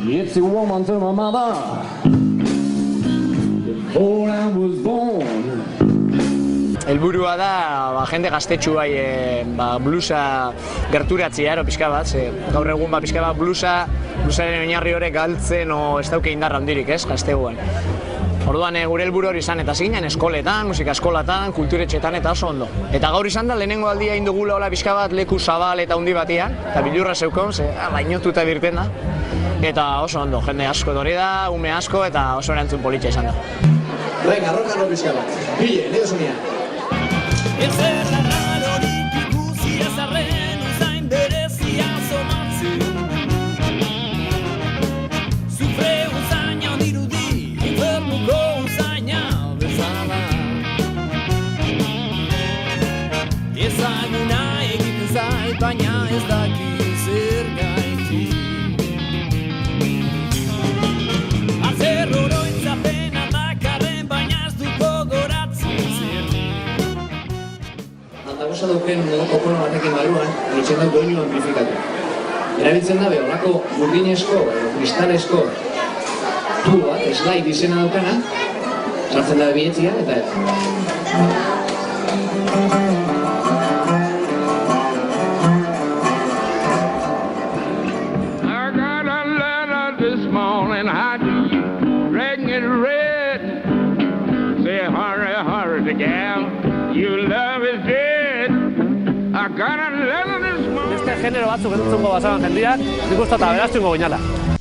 Gypsy woman to my mother before I was born. Helburua da jende gaztetxu bai bluesa gerturatzea pixka bat, gaur egun pixka bat blusaren oinarri hori galtzen o ez dauke indarra handirik, ez, gazteguan. Orduan gure helburu hori izan eta zinen eskoletan, musika eskolatan, kulturetxetan eta oso ondo. Eta gaur izan da lehenengo aldia indugula hola pixka bat leku zabal eta handi batean, eta bilurra zeukon, bainotuta birten da. Eta oso ondo, jende asko etorri da, ume asko eta oso erantzun politxa izan da. Venga, roka pixka bat. Bile, nire sonia. Baina ez daki zer gaiti Azer oroitzapena dakarren baina ez du gogoratzen zer Aldagoza dauken kopolo batekin baluan, egiten dut doinu amplifikatu. Erabiltzen dabe horako burdinezko, kristalesko tubo bat, slide izena daukana, sartzen dabe bietzia eta Beste genero batzuk entzungo bazaban jendiak, nik uste eta beraztuko ginala.